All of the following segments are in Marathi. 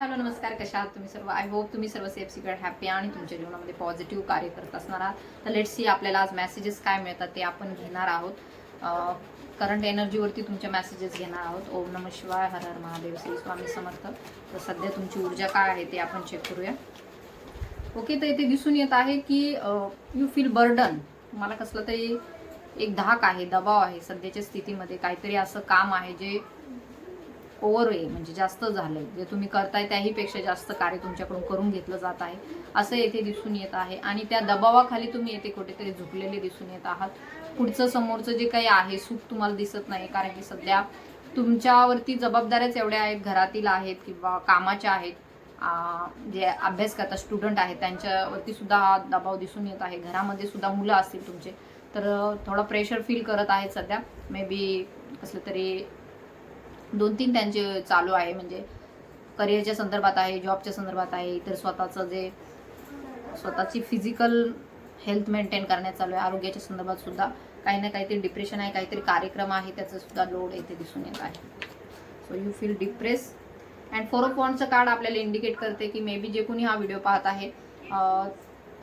हॅलो नमस्कार, कशा आहात तुम्ही सर्व? आय होप तुम्ही सर्व सेफ सिक्युअर हॅपी आणि तुमच्या जीवनामध्ये पॉझिटिव्ह कार्य करत असणार आहात. तर लेट्स सी आपल्याला आज मेसेजेस काय मिळतात ते आपण घेणार आहोत. करंट एनर्जीवरती तुमच्या मेसेजेस घेणार आहोत. ओम नमः शिवाय, हर हर महादेव, श्री स्वामी समर्थ. तर सध्या तुमची ऊर्जा काय आहे ते आपण चेक करूया. ओके, तर इथे दिसून येत आहे की यू फील बर्डन. तुम्हाला कसलं तरी एक धाक आहे, दबाव आहे सध्याच्या स्थितीमध्ये. काहीतरी असं काम आहे जे ओव्हर आहे, म्हणजे जास्त झालंय. जे तुम्ही करताय त्याहीपेक्षा जास्त कार्य तुमच्याकडून करून घेतलं जात आहे असं येथे दिसून येत आहे. आणि त्या दबावाखाली तुम्ही येथे कुठेतरी झुकलेले दिसून येत आहात. पुढचं समोरचं जे काही आहे सुख तुम्हाला दिसत नाही, कारण की सध्या तुमच्यावरती जबाबदाऱ्याच एवढ्या आहेत, घरातील आहेत किंवा कामाच्या आहेत. जे अभ्यास करतात स्टुडंट आहेत त्यांच्यावरती सुद्धा हा दबाव दिसून येत आहे. घरामध्ये सुद्धा मुलं असतील तुमचे, तर थोडा प्रेशर फील करत आहेत सध्या. मे बी कसलं तरी 2-3 त्यांचे चालू आहे, म्हणजे करिअरच्या संदर्भात आहे, जॉबच्या संदर्भात आहे, इतर स्वतःची फिजिकल हेल्थ मेंटेन करण्यात चालू आहे. आरोग्याच्या संदर्भात सुद्धा काही ना काहीतरी डिप्रेशन आहे, काहीतरी कार्यक्रम आहे, त्याचं सुद्धा लोड येथे दिसून येत आहे. So you feel depress. And 4 of वॉन्ड्सचं कार्ड आपल्याला इंडिकेट करते की मे बी जे कोणी हा व्हिडिओ पाहत आहे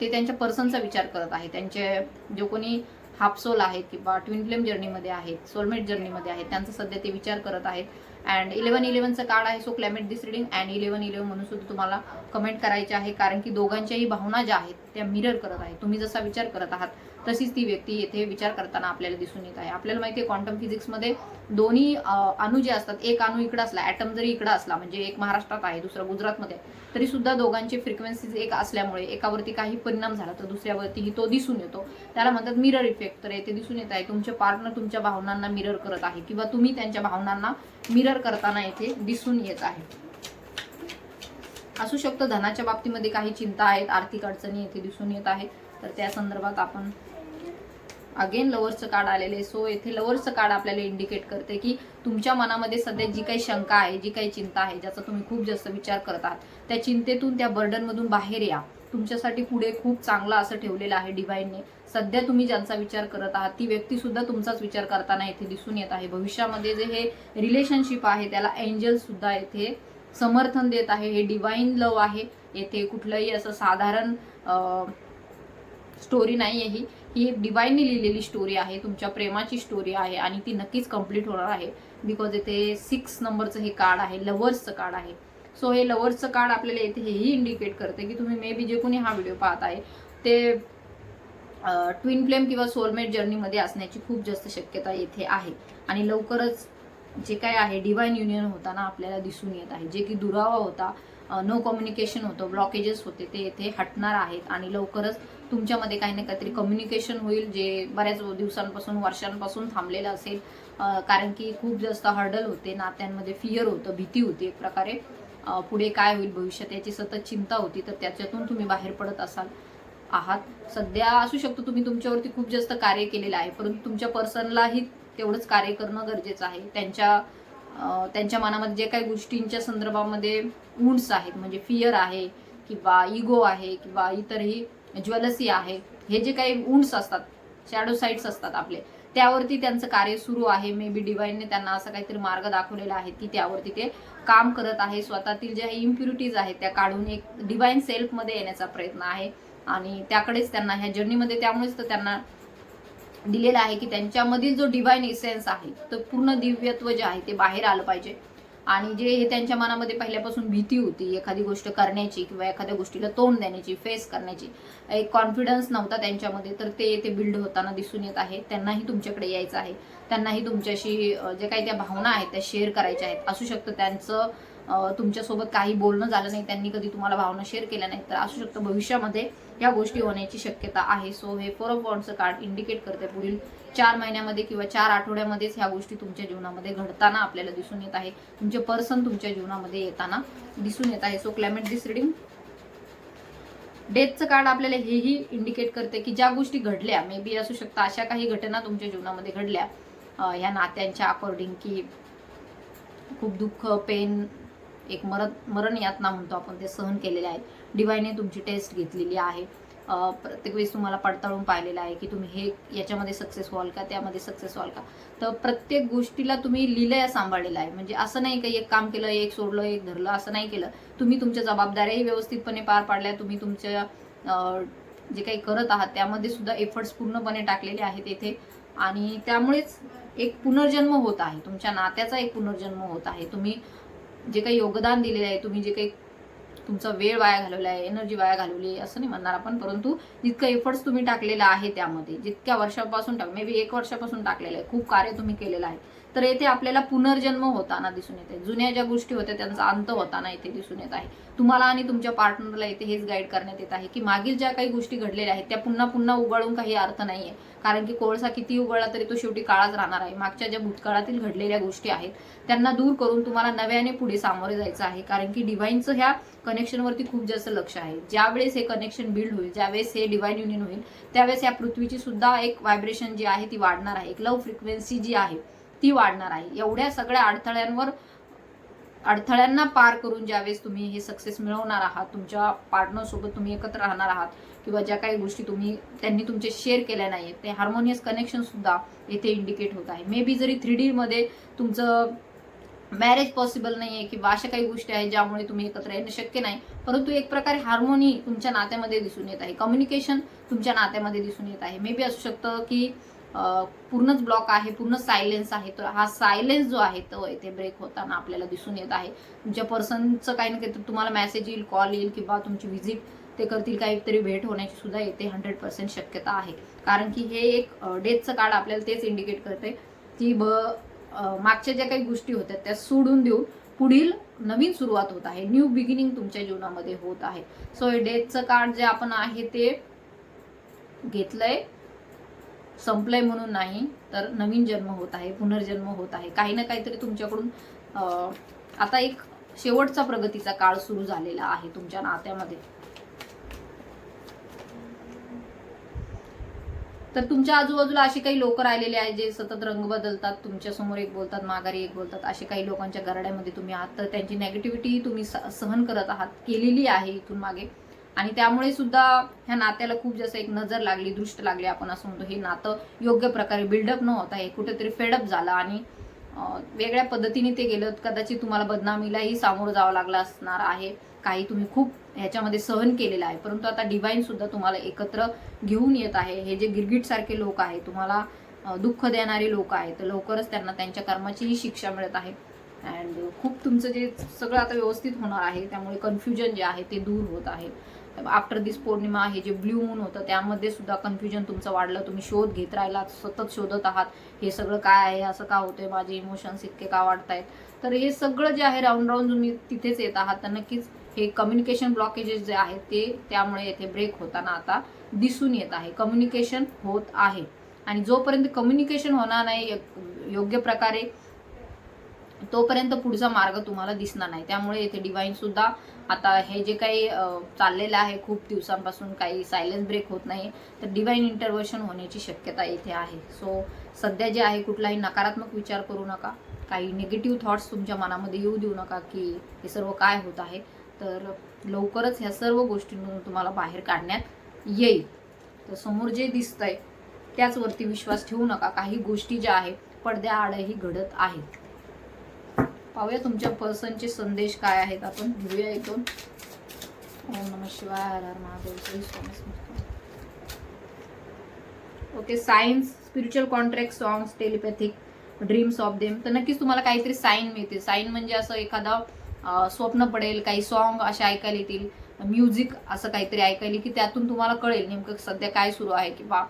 ते त्यांच्या पर्सनचा विचार करत आहे. त्यांचे जो कोणी हाफ सोल आहेत किंवा ट्विन फ्लेम जर्नीमध्ये आहेत, सोलमेट जर्नीमध्ये आहेत, त्यांचा सध्या ते विचार करत आहेत. अँड 11-11चं कार्ड आहे. So climate this reading and 11-11 म्हणून सुद्धा तुम्हाला कमेंट करायचे आहे, कारण की दोघांच्याही भावना ज्या आहेत त्या मिरर करत आहेत. तुम्ही जसा विचार करत आहात तशीच ती व्यक्ती येथे विचार करताना आपल्याला दिसून येत आहे. आपल्याला माहिती आहे क्वांटम फिजिक्समध्ये दोन्ही अणू जे असतात, एक अणू इकडे असला, ॲटम जरी इकडे असला, म्हणजे एक महाराष्ट्रात आहे दुसरा गुजरातमध्ये, तरी सुद्धा दोघांची फ्रिक्वेन्सीज एक असल्यामुळे एकावरती काही परिणाम झाला तर दुसऱ्यावरतीही तो दिसून येतो. त्याला म्हणतात मिरर इफेक्ट. तर येथे दिसून येत आहे तुमचे पार्टनर तुमच्या भावनांना मिरर करत आहे किंवा तुम्ही त्यांच्या भावनांना मिरर करताना येथे दिसून येत आहे. असू शकतं धनाच्या बाबतीमध्ये काही चिंता आहेत, आर्थिक अडचणी येथे दिसून येत आहेत. तर त्या संदर्भात आपण अगेन लवर्सचं कार्ड आलेले. सो येथे लवर्सचं कार्ड आपल्याला इंडिकेट करते की तुमच्या मनामध्ये सध्या जी काही शंका आहे, जी काही चिंता आहे, ज्याचा तुम्ही खूप जास्त विचार करत आहात, त्या चिंतेतून, त्या बर्डनमधून बाहेर या. तुमच्यासाठी पुढे खूप चांगलं असं ठेवलेलं आहे डिवाइनने. सध्या तुम्ही ज्यांचा विचार करत आहात ती व्यक्ती सुद्धा तुमचाच विचार करताना येथे दिसून येत आहे. भविष्यामध्ये जे हे रिलेशनशिप आहे त्याला एंजल सुद्धा येथे समर्थन देत आहे. हे डिवाइन लव आहे. येथे कुठलंही असं साधारण स्टोरी नाही आहे. ही एक डिवाइनने लिहिलेली स्टोरी आहे, तुमच्या प्रेमाची स्टोरी आहे आणि ती नक्कीच कंप्लीट होणार आहे. बिकॉज येथे 6 नंबरचं हे कार्ड आहे, लवर्सचं कार्ड आहे. सो हे लवर्सचं कार्ड आपल्याला येथे हेही इंडिकेट करते की तुम्ही मे बी जे कोणी हा व्हिडिओ पाहत आहे ते ट्विन फ्लेम किंवा सोलमेट जर्नीमध्ये असण्याची खूप जास्त शक्यता येथे आहे. आणि लवकरच जे काय आहे डिवाइन युनियन होताना आपल्याला दिसून येत आहे. जे की दुरावा होता, नो कम्युनिकेशन होतं, ब्लॉकेजेस होते, ते येथे हटणार आहेत. आणि लवकरच तुमच्यामध्ये काही ना काहीतरी कम्युनिकेशन होईल, जे बऱ्याच दिवसांपासून, वर्षांपासून थांबलेलं असेल. कारण की खूप जास्त हर्डल होते, नात्यांमध्ये फिअर होतं, भीती होती एक प्रकारे. पुढे काय होईल भविष्यात याची सतत चिंता होती. तर त्याच्यातून तुम्ही बाहेर पडत आहात. सध्या असू शकतो तुम्ही तुमच्यावरती खूप जास्त कार्य केलेलं आहे, परंतु तुमच्या पर्सनलाही तेवढंच कार्य करणं गरजेचं आहे. त्यांच्या मनामध्ये जे काही गोष्टींच्या संदर्भामध्ये वुंड्स आहेत, म्हणजे फिअर आहे किंवा इगो आहे किंवा इतरही ज्वेलसी आहे, हे जे काही वुंड्स असतात, शॅडो साईड्स असतात आपले, त्यावरती त्यांचं कार्य सुरू आहे. मे बी डिवाइनने त्यांना असा काहीतरी मार्ग दाखवलेला आहे की त्यावरती ते काम करत आहे. स्वतःतील ज्या इम्प्युरिटीज आहेत त्या काढून एक डिवाइन सेल्फमध्ये येण्याचा प्रयत्न आहे. आणि त्याकडेच त्यांना ह्या जर्नीमध्ये, त्यामुळेच तर त्यांना दिलेलं आहे की त्यांच्यामधील जो डिवाइन इसेन्स आहे तो पूर्ण दिव्यत्व जे आहे ते बाहेर आलं पाहिजे. आणि जे हे त्यांच्या मनामध्ये पहिल्यापासून भीती होती एखादी गोष्ट करण्याची किंवा एखाद्या गोष्टीला तोंड देण्याची, फेस करण्याची, एक कॉन्फिडन्स नव्हता त्यांच्यामध्ये, तर ते बिल्ड होताना दिसून येत आहे. त्यांनाही तुमच्याकडे यायचं आहे. त्यांनाही तुमच्याशी जे काही त्या भावना आहेत त्या शेअर करायच्या आहेत. असू शकतं त्यांचं तुमच्यासोबत काही बोलणं झालं नाही, त्यांनी कधी तुम्हाला भावना शेअर केल्या नाही, तर असू शकतं भविष्यामध्ये या गोष्टी होण्याची शक्यता आहे. सो हे 4 ऑफ वॉन्ड्सचं कार्ड इंडिकेट करते पुढील 4 महिन्यामध्ये किंवा 4 आठवड्यामध्येच ह्या गोष्टी तुमच्या जीवनामध्ये घडताना आपल्याला दिसून येत आहे. तुमचे पर्सन तुमच्या जीवनामध्ये येताना दिसून येत आहे. So climate this reading. डेथचं card आपल्याला हेही इंडिकेट करते की ज्या गोष्टी घडल्या, मे बी असू शकतं अशा काही घटना तुमच्या जीवनामध्ये घडल्या ह्या नात्यांच्या अकॉर्डिंग, की खूप दुःख, पेन, एक मरण यातना म्हणतो आपण, ते सहन केलेले आहेत. डिवाइनने तुमची टेस्ट घेतलेली आहे. प्रत्येक वेळेस तुम्हाला पडताळून पाहिलेलं आहे की तुम्ही हे याच्यामध्ये सक्सेस व्हाल का, त्यामध्ये सक्सेस व्हाल का. तर प्रत्येक गोष्टीला तुम्ही लिलया सांभाळलेलं आहे. म्हणजे असं नाही की एक काम केलं, एक सोडलं, एक धरलं, असं नाही केलं. तुम्ही तुमच्या जबाबदाऱ्याही व्यवस्थितपणे पार पाडल्या. तुम्ही तुमच्या जे काही करत आहात त्यामध्ये सुद्धा एफर्ट्स पूर्णपणे टाकलेले आहेत इथे. आणि त्यामुळेच एक पुनर्जन्म होत आहे, तुमच्या नात्याचा एक पुनर्जन्म होत आहे. तुम्ही जे काही योगदान दिलेलं आहे, तुम्ही जे काही तुमचा वेळ वाया घालवला आहे, एनर्जी वाया घालवली आहे असं नाही म्हणणार आपण, परंतु जितकं एफर्ट्स तुम्ही टाकलेला आहे त्यामध्ये, जितक्या वर्षापासून मे बी 1 वर्षापासून टाकलेलं आहे, खूप कार्य तुम्ही केलेलं आहे, तर येथे आपल्याला पुनर्जन्म होताना दिसून येते. जुन्या ज्या गोष्टी होत्या त्यांचा अंत होताना इथे दिसून येत आहे. तुम्हाला आणि तुमच्या पार्टनरला इथे हेच गाईड करण्यात येत आहे की मागील ज्या काही गोष्टी घडलेल्या आहेत त्या पुन्हा पुन्हा उगाळून काही अर्थ नाहीये. कारण की कोळसा किती उगाळला तरी तो शेवटी काळाच राहणार आहे. मागच्या ज्या भूतकाळातील घडलेल्या गोष्टी आहेत त्यांना दूर करून तुम्हाला नव्याने पुढे सामोरे जायचं आहे. कारण की डिव्हाइनचं ह्या कनेक्शनवरती खूप जास्त लक्ष आहे. ज्यावेळेस हे कनेक्शन बिल्ड होईल, ज्यावेळेस हे डिव्हाइन युनियन होईल, त्यावेळेस या पृथ्वीची सुद्धा एक व्हायब्रेशन जी आहे ती वाढणार आहे. एक लव्ह फ्रिक्वेन्सी जी आहे ती वाढणार आहे. एवढ्या सगळ्या अडथळ्यांना पार करून ज्यावेळेस तुम्ही हे सक्सेस मिळवणार आहात, तुमच्या पार्टनर सोबत तुम्ही एकत्र राहणार आहात, किंवा ज्या काही गोष्टी त्यांनी तुमचे शेअर केल्या नाहीत ते हार्मोनियस कनेक्शन सुद्धा येथे इंडिकेट होत आहे. मे बी जरी 3D मध्ये तुमचं मॅरेज पॉसिबल नाहीये किंवा अशा काही गोष्टी आहेत ज्यामुळे तुम्ही एकत्र येणं शक्य नाही, परंतु एक प्रकारे हार्मोनी तुमच्या नात्यामध्ये दिसून येत आहे, कम्युनिकेशन तुमच्या नात्यामध्ये दिसून येत आहे. मे बी असू शकतं की पूर्णच ब्लॉक आहे, पूर्ण सायलेन्स आहे, तर हा सायलेन्स जो आहे तो इथे ब्रेक होताना आपल्याला दिसून येत आहे. तुमच्या पर्सनचं काही ना काही तुम्हाला मेसेज येईल, कॉल येईल किंवा तुमची व्हिजिट ते करतील, काहीतरी भेट होण्याची सुद्धा येते 100% शक्यता आहे. कारण की हे एक डेथचं कार्ड आपल्याला तेच इंडिकेट करते की मागच्या ज्या काही गोष्टी होत्या त्या सोडून देऊन पुढील नवीन सुरुवात होत आहे, न्यू बिगिनिंग तुमच्या जीवनामध्ये होत आहे. सो हे डेथचं कार्ड जे आपण आहे ते घेतलंय, संपलंय म्हणून नाही, तर नवीन जन्म होत आहे, पुनर्जन्म होत आहे. काही ना काहीतरी तुमच्याकडून आता एक शेवटचा प्रगतीचा काळ सुरू झालेला आहे तुमच्या नात्यामध्ये. तर तुमच्या आजूबाजूला असे काही लोक राहिलेले आहेत जे सतत रंग बदलतात, तुमच्या समोर एक बोलतात, माघारी एक बोलतात. असे काही लोकांच्या गरड्यामध्ये तुम्ही आहात, तर त्यांची नेगेटिव्हिटी तुम्ही सहन करत आहात, केलेली आहे इथून मागे. आणि त्यामुळे सुद्धा ह्या नात्याला खूप जास्त एक नजर लागली, दृष्ट लागली, आपण असं म्हणतो. हे नातं योग्य प्रकारे बिल्डअप न होता हे कुठेतरी फेडअप झालं आणि वेगळ्या पद्धतीने ते गेलं. कदाचित तुम्हाला बदनामीलाही सामोरं जावं लागलं असणार आहे, काही तुम्ही खूप ह्याच्यामध्ये सहन केलेलं आहे, परंतु आता डिव्हाइन सुद्धा तुम्हाला एकत्र घेऊन येत आहे. हे जे गिरगिट सारखे लोक आहेत, तुम्हाला दुःख देणारे लोक आहेत, तर लवकरच त्यांना त्यांच्या कर्माचीही शिक्षा मिळत आहे. अँड खूप तुमचं जे सगळं आता व्यवस्थित होणार आहे, त्यामुळे कन्फ्युजन जे आहे ते दूर होत आहे. आफ्टर दिस पौर्णिमा हे जे ब्ल्यू मून होतं त्यामध्ये सुद्धा कन्फ्युजन तुमचं वाढलं, तुम्ही शोध घेत राहिलात, सतत शोधत आहात हे सगळं काय आहे, असं का होतंय, माझे इमोशन्स इतके का वाढतायत. तर हे सगळं जे आहे राऊंड तुम्ही तिथेच येत आहात, तर नक्कीच हे कम्युनिकेशन ब्लॉकेजेस जे आहेत ते त्यामुळे येथे ब्रेक होताना आता दिसून येत आहे. कम्युनिकेशन होत आहे आणि जोपर्यंत कम्युनिकेशन होणार नाही योग्य प्रकारे, तोपर्यंत पुढचा मार्ग तुम्हाला दिसणार नाही. त्यामुळे येथे डिव्हाइन सुद्धा आता हे जे काही चाललेलं आहे खूप दिवसांपासून, काही सायलेन्स ब्रेक होत नाही, तर डिव्हाइन इंटरव्हेन्शन होण्याची शक्यता येथे आहे. सो सध्या जे आहे कुठलाही नकारात्मक विचार करू नका, काही निगेटिव्ह थॉट्स तुमच्या मनामध्ये येऊ देऊ नका की हे सर्व काय होत आहे. तर लवकरच ह्या सर्व गोष्टींमधून तुम्हाला बाहेर काढण्यात येईल. तर समोर जे दिसतंय त्याचवरती विश्वास ठेवू नका. काही गोष्टी ज्या आहेत पडद्याआडही घडत आहेत. पाहूया तुमच्या पर्सनचे संदेश काय आहेत, आपण घेऊया एक दोन. ओम नमः शिवाय, हर हर Mahadev, Shri Swami Samarth. Okay, science, spiritual contract, songs, telepathic, dreams of them. तर नक्कीच तुम्हाला काहीतरी साईन मिळते. साईन म्हणजे असं एखादा स्वप्न पडेल, काही सॉन्ग असे ऐकायला येतील, म्युझिक असं काहीतरी ऐकायला की त्यातून तुम्हाला कळेल नेमकं सध्या काय सुरू आहे, किंवा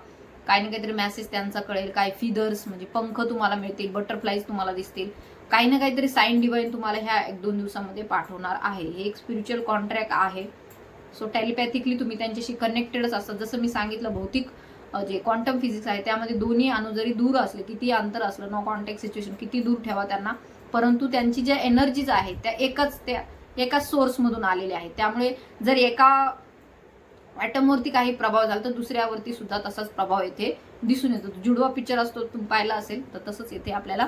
काही ना काहीतरी मेसेज त्यांचा कळेल. काय फिदर्स म्हणजे पंख तुम्हाला मिळतील, बटरफ्लाईज तुम्हाला दिसतील, काही ना काहीतरी साईन डिव्हाइन तुम्हाला ह्या 1-2 दिवसामध्ये पाठवणार आहे. हे एक स्पिरिच्युअल कॉन्ट्रॅक्ट आहे. सो टेलिपॅथिकली तुम्ही त्यांच्याशी कनेक्टेडच असतात. जसं मी सांगितलं, भौतिक जे क्वांटम फिजिक्स आहे त्यामध्ये दोन्ही अणू जरी दूर असले, किती अंतर असलं, नो कॉन्टॅक्ट सिच्युएशन, किती दूर ठेवा त्यांना, परंतु त्यांची ज्या एनर्जीज आहेत त्या एकाच सोर्समधून आलेल्या आहेत. त्यामुळे जर एका ॲटमवरती काही प्रभाव झाला तर दुसऱ्यावरती सुद्धा तसाच प्रभाव येथे दिसून येतो. जुडवा पिक्चर असतो, तुम्ही पाहिला असेल, तर तसंच येथे आपल्याला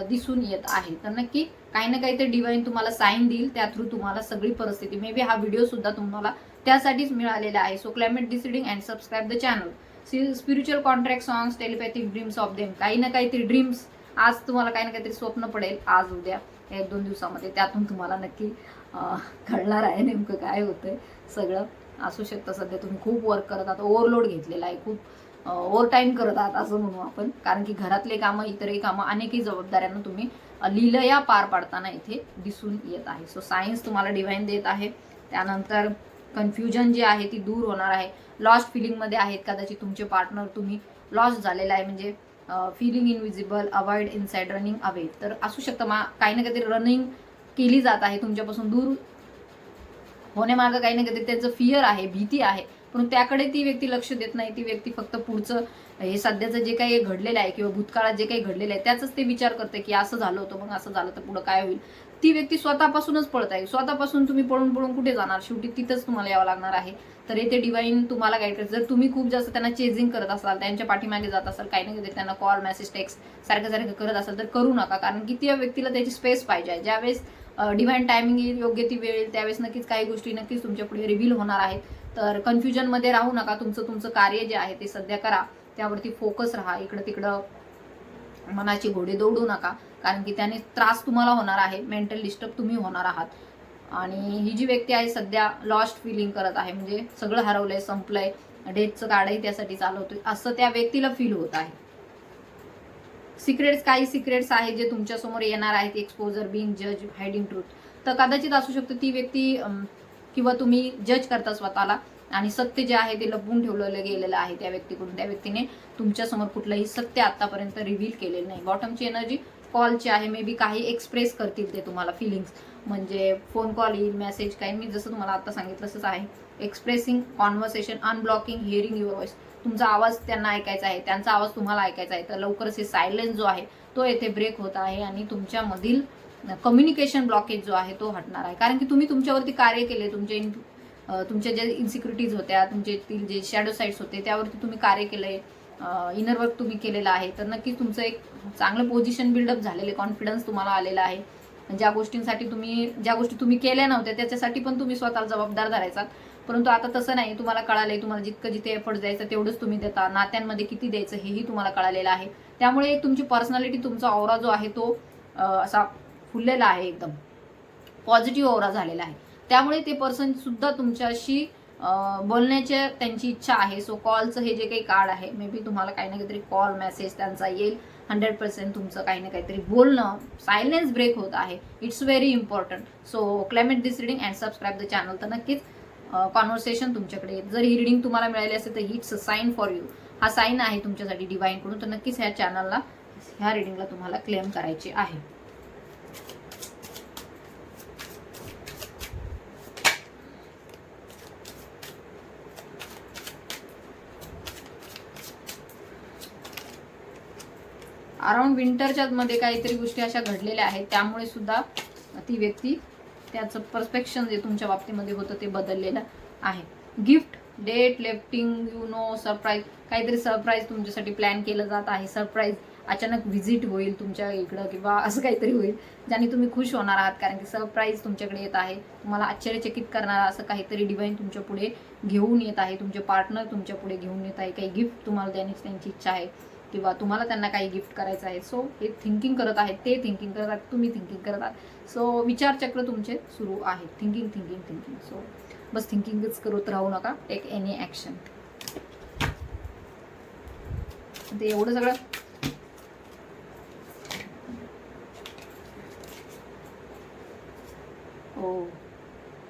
दिसून येत आहे. तर नक्की काही ना काही ते डिवाइन तुम्हाला साईन देईल, त्या थ्रू तुम्हाला सगळी परिस्थिती, मे बी हा व्हिडिओ सुद्धा तुम्हाला त्यासाठीच मिळालेला आहे. So climate this reading and subscribe the channel. Spiritual contract, songs, telepathic dreams of them. काही ना काहीतरी ड्रीम्स, आज तुम्हाला काही ना काहीतरी स्वप्न पडेल, आज उद्या 1-2 दिवसामध्ये. त्यातून तुम्हाला नक्की कळणार आहे नेमकं काय होतंय. सगळं असू शकतं. सध्या तुम्ही खूप वर्क करत आहात, ओव्हरलोड घेतलेला आहे, खूप ओव्हर टाईम करत आहात असं म्हणू आपण. कारण की घरातले कामं, इतरही कामं, अनेकही जबाबदाऱ्यांना तुम्ही लीलया पार पाडताना इथे दिसून येत आहे. सो सायन्स तुम्हाला डिवाइन देत आहे. त्यानंतर कन्फ्युजन जी आहे ती दूर होणार आहे. लॉस्ट फिलिंगमध्ये आहेत कदाचित तुमचे पार्टनर, तुम्ही लॉस्ट झालेला आहे, म्हणजे feeling invisible, avoid, inside, running away. तर असू शकतं काही ना काहीतरी रनिंग केली जात आहे तुमच्यापासून दूर होण्यामागं. काही ना काहीतरी त्यांचं फिअर आहे, भीती आहे, पण त्याकडे ती व्यक्ती लक्ष देत नाही. ती व्यक्ती फक्त पुढचं हे सध्याचं जे काही घडलेलं आहे किंवा भूतकाळात जे काही घडलेलं आहे त्याचंच ते विचार करते की असं झालं होतं, मग असं झालं तर पुढं काय होईल. ती व्यक्ती स्वतःपासूनच पळत आहे. स्वतःपासून तुम्ही पळून पळून कुठे जाणार, शेवटी तिथंच तुम्हाला यावं लागणार आहे. तर इथे डिवाइन तुम्हाला गाईड करते. जर तुम्ही खूप जास्त त्यांना चेजिंग करत असाल, त्यांच्या पाठीमागे जात असाल, काही ना काही त्यांना कॉल, मेसेज, टेक्स्ट सारखं करत असाल तर करू नका. कारण की त्या व्यक्तीला त्याची स्पेस पाहिजे. ज्यावेळेस डिवाइन टायमिंग येईल, योग्य ती वेळ येईल, त्यावेळेस नक्कीच काही गोष्टी नक्कीच तुमच्या पुढे रिव्हील होणार आहेत. तर कन्फ्युजनमध्ये राहू नका. तुमचं कार्य जे आहे ते सध्या करा, त्यावरती फोकस राहा. इकडं तिकडं मनाची घोडे दौडू नका, कारण की त्याने त्रास तुम्हाला होणार आहे, मेंटल डिस्टर्ब तुम्ही होणार आहात. आणि ही जी व्यक्ती आहे सध्या लॉस्ट फिलिंग करत आहे, म्हणजे सगळं हरवलंय, संपलंय, डेटचं कार्डही त्यासाठी चालवतोय असं त्या व्यक्तीला फील होत आहे. सिक्रेट्स, काही सिक्रेट्स आहे जे तुमच्यासमोर येणार आहेत. एक्सपोजर, बिंग जज, हायडिंग ट्रूथ. तर कदाचित असू शकतं ती व्यक्ती किंवा तुम्ही जज करता स्वतःला आणि सत्य जे आहे ते लपवून ठेवलेलं गेलेलं आहे त्या व्यक्तीकडून. त्या व्यक्तीने तुमच्यासमोर कुठलंही सत्य आतापर्यंत रिव्हील केलेलं नाही. बॉटमची एनर्जी कॉलची आहे. मे बी काही एक्सप्रेस करतील ते तुम्हाला फिलिंग्स, म्हणजे फोन कॉल येईल, मेसेज, काही मी जसं तुम्हाला आता सांगितलं तसंच आहे. Expressing, conversation, unblocking, hearing your voice. तुमचा आवाज त्यांना ऐकायचा आहे, त्यांचा आवाज तुम्हाला ऐकायचा आहे. तर लवकरच हे सायलेन्स जो आहे तो येथे ब्रेक होत आहे आणि तुमच्यामधील कम्युनिकेशन ब्लॉकेज जो आहे तो हटणार आहे. कारण की तुम्ही तुमच्यावरती कार्य केले, तुमच्या ज्या इन्सिक्युरिटीज होत्या, तुमचे जे शॅडो साईड्स होते त्यावरती तुम्ही कार्य केलंय, इनर वर्क तुम्ही केलेलं आहे. तर नक्कीच तुमचं एक चांगलं पोझिशन बिल्डअप झालेलं, कॉन्फिडन्स तुम्हाला आलेला आहे. ज्या गोष्टी तुम्ही केल्या नव्हत्या त्याच्यासाठी पण तुम्ही स्वतःला जबाबदार धरायचा, परंतु आता तसं नाही. तुम्हाला कळालंय, तुम्हाला जिथे एफर्ट द्यायचं तेवढंच तुम्ही देता. नात्यांमध्ये किती द्यायचं हेही तुम्हाला कळालेलं आहे. त्यामुळे एक तुमची पर्सनॅलिटी, तुमचा ऑरा जो आहे तो असा फुललेला आहे, एकदम पॉझिटिव्ह ऑरा झालेला आहे. त्यामुळे ते पर्सन सुद्धा तुमच्याशी बोलण्याची त्यांची इच्छा आहे. सो कॉलचं हे जे काही कार्ड आहे, मे बी तुम्हाला काही ना काहीतरी कॉल, मेसेज त्यांचा येईल. 100% तुमचं काही ना काहीतरी बोलणं, सायलेन्स ब्रेक होत आहे. It's very important. So climate this reading and subscribe the channel. तर नक्कीच कॉन्व्हर्सेशन तुमच्याकडे येईल. जर ही रीडिंग तुम्हाला मिळाली असेल तर it's a sine for you. हा साईन आहे तुमच्यासाठी डिवाइनकडून. तर नक्कीच ह्या चॅनलला, ह्या रीडिंगला तुम्हाला क्लेम करायचे आहे. अराउंड विंटरच्या मध्ये काहीतरी गोष्टी अशा घडलेल्या आहेत, त्यामुळे सुद्धा ती व्यक्ती, त्याचं परस्पेक्शन जे तुमच्या बाबतीमध्ये होतं ते बदललेलं आहे. गिफ्ट, डेट, लेफ्टिंग, सरप्राईज, काहीतरी सरप्राईज तुमच्यासाठी प्लॅन केलं जात आहे. सरप्राईज, अचानक व्हिजिट होईल तुमच्या इकडं किंवा असं काहीतरी होईल ज्याने तुम्ही खुश होणार आहात, कारण की सरप्राईज तुमच्याकडे येत आहे. तुम्हाला आश्चर्यचकित करणारा असं काहीतरी डिवाइन तुमच्या पुढे घेऊन येत आहे. तुमचे पार्टनर तुमच्या पुढे घेऊन येत आहे. काही गिफ्ट तुम्हाला देण्याची त्यांची इच्छा आहे किंवा तुम्हाला त्यांना काही गिफ्ट करायचं आहे. सो हे थिंकिंग करत आहेत, ते थिंकिंग करत आहेत, तुम्ही थिंकिंग करत आहात. सो विचारचक्र तुमचे सुरू आहे. थिंकिंग. सो बस थिंकिंगच करत राहू नका. Take any action. ते एवढं सगळं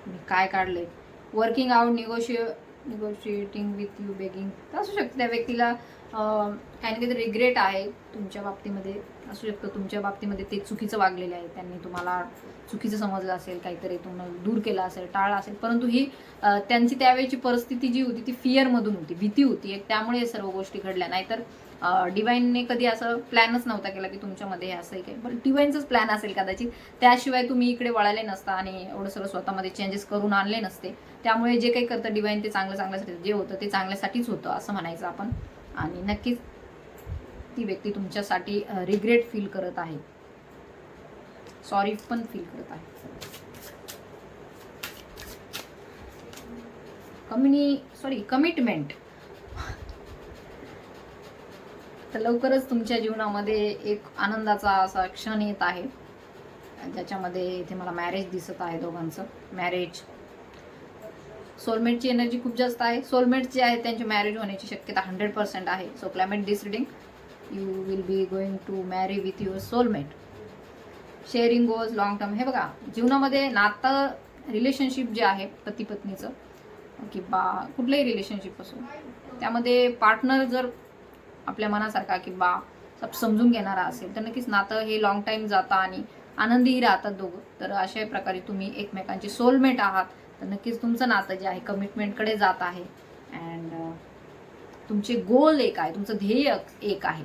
मी काय काढलंय, working out, negotiating with you, begging. तर असू शकतं त्या व्यक्तीला काही ना काहीतरी रिग्रेट आहे तुमच्या बाबतीमध्ये. असू शकतं तुमच्या बाबतीमध्ये ते चुकीचं वागलेलं आहे, त्यांनी तुम्हाला चुकीचं समजलं असेल, काहीतरी तुम्हाला दूर केलं असेल, टाळलं असेल. परंतु ही त्यांची त्यावेळेची परिस्थिती जी होती ती फिअरमधून होती, भीती होती, त्यामुळे हे सर्व गोष्टी घडल्या. नाहीतर डिवाइनने कधी असं प्लॅनच नव्हता केला की तुमच्यामध्ये हे असंही काही, पण डिवाइनचाच प्लॅन असेल कदाचित. त्याशिवाय तुम्ही इकडे वळाले नसता आणि एवढं सगळं स्वतःमध्ये चेंजेस करून आणले नसते. त्यामुळे जे काही करतं डिवाइन ते चांगल्यासाठी, जे होतं ते चांगल्यासाठीच होतं असं म्हणायचं आपण. आणि नक्कीच ती व्यक्ती तुमच्यासाठी रिग्रेट फील करत आहे. सॉरी पण फील करत आहे. कमिटमेंट. तर लवकरच तुमच्या जीवनामध्ये एक आनंदाचा असा क्षण येत आहे, ज्याच्यामध्ये इथे मला मॅरेज दिसत आहे. दोघांचं मॅरेज, सोलमेटची एनर्जी खूप जास्त आहे. सोलमेट जे आहे त्यांचे मॅरेज होण्याची शक्यता 100% आहे. So climate this reading, you will be going to marry with your soulmate. Sharing goes long term. हे बघा, जीवनामध्ये नातं, रिलेशनशिप जे आहे पती पत्नीचं किंवा कुठलंही रिलेशनशिप असो, त्यामध्ये पार्टनर जर आपल्या मनासारखा किंवा समजून घेणारा असेल तर नक्कीच नातं हे लॉंग टाईम जातं आणि आनंदीही राहतात दोघं. तर अशा प्रकारे तुम्ही एकमेकांचे सोलमेट आहात. तर नक्कीच तुमचं नातं जे आहे कमिटमेंटकडे जात आहे. अँड तुमचे गोल एक आहे, तुमचं ध्येय एक आहे.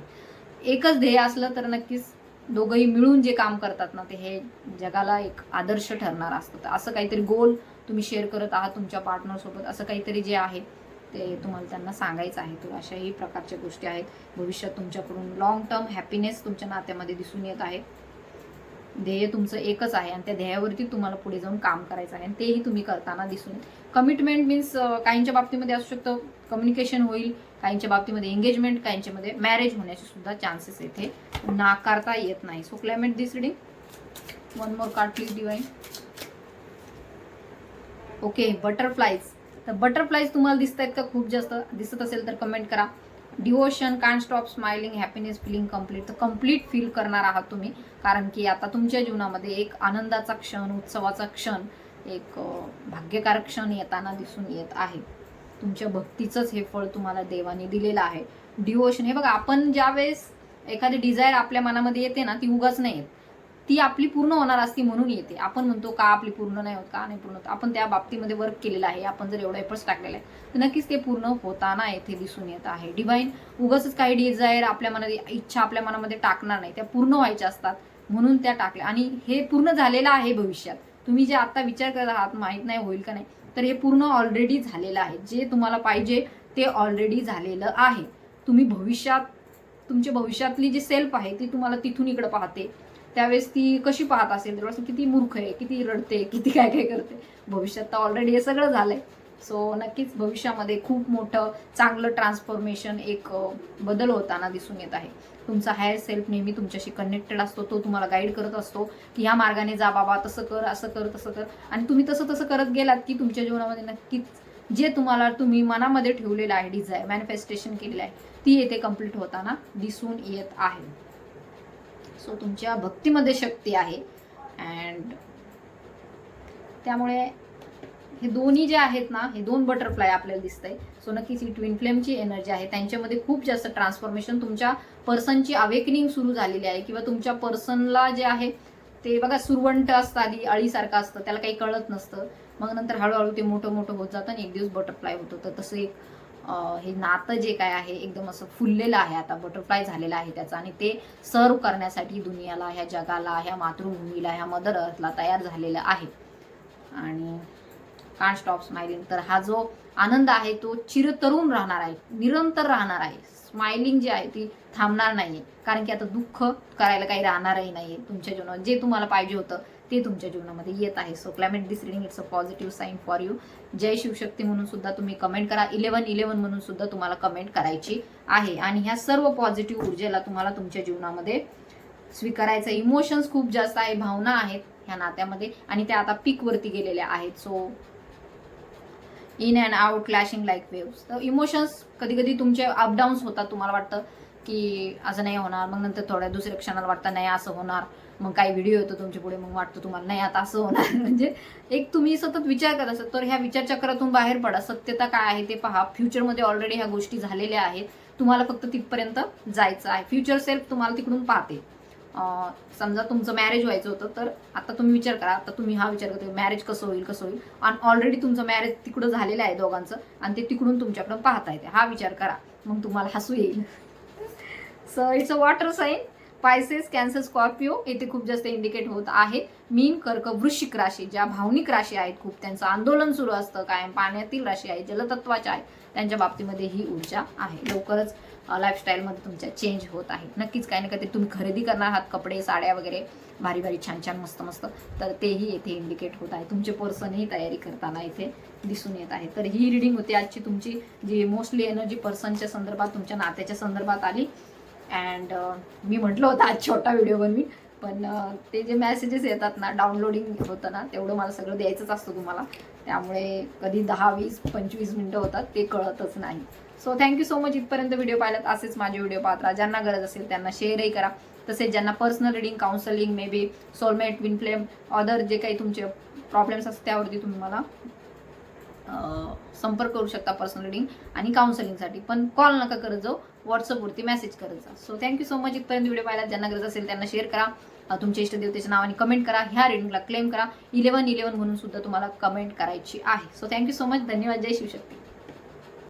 एकच ध्येय असलं तर नक्कीच दोघंही मिळून जे काम करतात ना, ते हे जगाला एक आदर्श ठरणार असतं. तर असं काहीतरी गोल तुम्ही शेअर करत आहात तुमच्या पार्टनरसोबत, असं काहीतरी जे आहे ते तुम्हाला त्यांना सांगायचं आहे. तर अशाही प्रकारच्या गोष्टी आहेत. भविष्यात तुमच्याकडून लॉंग टर्म हॅपीनेस तुमच्या नात्यामध्ये दिसून येत आहे. ध्येय तुमचं एकच आहे आणि त्या ध्येयावरती तुम्हाला पुढे जाऊन काम करायचं आहे आणि तेही तुम्ही करताना दिसून येत. कमिटमेंट मीन्स काहींच्या बाबतीमध्ये असू शकतं कम्युनिकेशन होईल, काहींच्या बाबतीमध्ये एंगेजमेंट, काहींच्यामध्ये मॅरेज होण्याचे सुद्धा चान्सेस येथे नाकारता येत नाही. So climate this reading. One more card please divine. Okay, butterflies. तर बटरफ्लाईज तुम्हाला दिसत आहेत का? खूप जास्त दिसत असेल तर कमेंट करा. Devotion, can't stop smiling, happiness, feeling complete. तर कम्प्लीट फील करणार आहात तुम्ही, कारण की आता तुमच्या जीवनामध्ये एक आनंदाचा क्षण, उत्सवाचा क्षण, एक भाग्यकारक क्षण येताना दिसून येत आहे. तुमच्या भक्तीचंच हे फळ तुम्हाला देवाने दिलेलं आहे. डिवोशन. हे बघा, आपण ज्यावेळेस एखादी डिझायर आपल्या मनामध्ये येते ना, ती उगाच नाही येत, ती आपली पूर्ण होणार असती म्हणून येते. आपण म्हणतो का आपली पूर्ण नाही होत, का नाही पूर्ण होत, आपण त्या बाबतीमध्ये वर्क केलेलं आहे, आपण जर एवढा एफर्ट्स टाकलेला आहे तर नक्कीच ते पूर्ण होताना येथे दिसून येत आहे. डिवाइन उगाच काही डिझायर आपल्या मनात, इच्छा आपल्या मनामध्ये टाकणार नाही, त्या पूर्ण व्हायच्या असतात म्हणून त्या टाकल्या आणि हे पूर्ण झालेलं आहे. भविष्यात तुम्ही जे आता विचार करत आहात, माहित नाही होईल का नाही, तर हे पूर्ण ऑलरेडी झालेलं आहे. जे तुम्हाला पाहिजे ते ऑलरेडी झालेलं आहे. तुम्ही भविष्यात, तुमच्या भविष्यातली जी सेल्फ आहे ती तुम्हाला तिथून इकडे पाहते, त्यावेळेस ती कशी पाहत असेल, त्यावेळेस किती मूर्ख आहे, किती रडते, किती काय काय करते. भविष्यात तर ऑलरेडी हे सगळं झालंय. सो नक्कीच भविष्यामध्ये खूप मोठं चांगलं ट्रान्सफॉर्मेशन, एक बदल होताना दिसून येत आहे. तुमचा हायर सेल्फ नेहमी तुमच्याशी कनेक्टेड असतो. तो तुम्हाला गाईड करत असतो की ह्या मार्गाने जा बाबा, तसं कर, असं कर, तसं कर. आणि तुम्ही तसं तसं करत गेलात की तुमच्या जीवनामध्ये नक्कीच जे तुम्ही मनामध्ये ठेवलेलं आहे, डिझायर मॅनिफेस्टेशन केलेलं आहे, ती येथे कम्प्लीट होताना दिसून येत आहे. सो तुमच्या भक्तीमध्ये शक्ती आहे. अँड त्यामुळे हे दोन्ही जे आहेत ना, हे दोन बटरफ्लाय आपल्याला दिसतंय. सो नक्कीच ही ट्विन फ्लेमची एनर्जी आहे. त्यांच्यामध्ये खूप जास्त ट्रान्सफॉर्मेशन, तुमच्या पर्सनची अवेकनिंग सुरू झालेली आहे. किंवा तुमच्या पर्सनला जे आहे ते बघा, सुरवंट असतं आधी, अळीसारखं असतं, त्याला काही कळत नसतं. मग नंतर हळूहळू ते मोठं मोठं होत जातं आणि एक दिवस बटरफ्लाय होतं. तर तसं एक हे नातं जे काय आहे एकदम असं फुललेलं आहे, आता बटरफ्लाय झालेलं आहे त्याचं. आणि ते सर्व करण्यासाठी दुनियाला, ह्या जगाला, ह्या मातृभूमीला, ह्या मदर अर्थला तयार झालेलं आहे. आणि कांट स्टॉप स्माइलिंग. तर हा जो आनंद आहे तो चिरतरुण राहणार आहे, निरंतर राहणार आहे. स्माइलिंग जी आहे ती थांबणार नाहीये, कारण की आता दुःख करायला काही राहणारही नाहीये तुमच्या जीवनात. जे तुम्हाला पाहिजे होतं ते तुमच्या जीवनामध्ये येत आहे. So climate this reading, it's a positive sign for you. जय शिवशक्ती म्हणून सुद्धा तुम्ही कमेंट करा. 1111 म्हणून सुद्धा तुम्हाला कमेंट करायची आहे. आणि ह्या सर्व पॉझिटिव्ह ऊर्जेला तुम्हाला तुमच्या जीवनामध्ये स्वीकारायचं. इमोशन्स खूप जास्त आहे, भावना आहेत ह्या नात्यामध्ये आणि त्या आता पीक वरती गेलेल्या आहेत. So in and out, clashing like waves. तर इमोशन्स कधी कधी तुमचे अपडाऊन्स होतात. तुम्हाला वाटतं की असं नाही होणार, मग नंतर थोड्या दुसऱ्या क्षणाला वाटतं नाही असं होणार. मग काही व्हिडिओ येतो तुमच्या पुढे, मग वाटतं तुम्हाला नाही आता असं होणार. म्हणजे एक तुम्ही सतत विचार करत असत. तर ह्या विचारचक्रातून बाहेर पडा. सत्यता काय आहे ते पहा. फ्युचरमध्ये ऑलरेडी ह्या गोष्टी झालेल्या आहेत. तुम्हाला फक्त तिथपर्यंत जायचं आहे. फ्युचर सेल्फ तुम्हाला तिकडून पाहते. समजा तुमचं मॅरेज व्हायचं होतं, तर आता तुम्ही विचार करा, आता तुम्ही हा विचार करतो मॅरेज कसं होईल कसं होईल, आणि ऑलरेडी तुमचं मॅरेज तिकडं झालेलं आहे दोघांचं, आणि ते तिकडून तुमच्याकडं पाहता येते. हा विचार करा, मग तुम्हाला हसू येईल. So it's a water sign. Pisces, Cancer, Scorpio येथे खूप जास्त इंडिकेट होत आहे. मीन, कर्क, वृश्चिक राशी ज्या भावनिक राशी आहेत, खूप त्यांचं आंदोलन सुरू असतं कायम, पाण्यातील राशी आहे, जलतत्वाच्या आहेत, त्यांच्या बाबतीमध्ये ही ऊर्जा आहे. लवकरच लाईफस्टाईलमध्ये तुमच्या चेंज होत आहे. नक्कीच काही ना काहीतरी तुम्ही खरेदी करणार आहात, कपडे, साड्या वगैरे भारी भारी छान छान मस्त मस्त, तर तेही येथे इंडिकेट होत आहे. तुमचे पर्सनही तयारी करताना इथे दिसून येत आहे. तर ही रिडिंग होती आजची तुमची, जी मोस्टली एनर्जी पर्सनच्या संदर्भात, तुमच्या नात्याच्या संदर्भात आली. अँड मी म्हटलं होतं आज छोटा व्हिडिओ बनवी, पण ते जे मेसेजेस येतात ना, डाउनलोडिंग होतं ना, तेवढं मला सगळं द्यायचंच असतं तुम्हाला, त्यामुळे कधी 10, 20, 25 मिनटं होतात ते कळतच नाही. सो थँक्यू सो मच इथपर्यंत व्हिडिओ पाहिलात. असेच माझे व्हिडिओ पाहत राहा. ज्यांना गरज असेल त्यांना शेअरही करा. तसेच ज्यांना personal reading, counselling, may be soulmate, win flame, other जे काही तुमचे प्रॉब्लेम्स असतात त्यावरती तुम्ही मला संपर्क करू शकता पर्सनल रिडिंग आणि काउन्सलिंगसाठी. पण कॉल नका करत जाऊ, व्हॉट्सअपवरती मेसेज करत जा. सो थँक्यू सो मच इथपर्यंत व्हिडिओ पाहिलात. ज्यांना गरज असेल त्यांना शेअर करा. तुमच्या इष्टदेवतेच्या नावाने कमेंट करा. ह्या रिडिंगला क्लेम करा. 1111 म्हणून सुद्धा तुम्हाला कमेंट करायची आहे. So thank you so much. धन्यवाद. जय शिवशक्ती.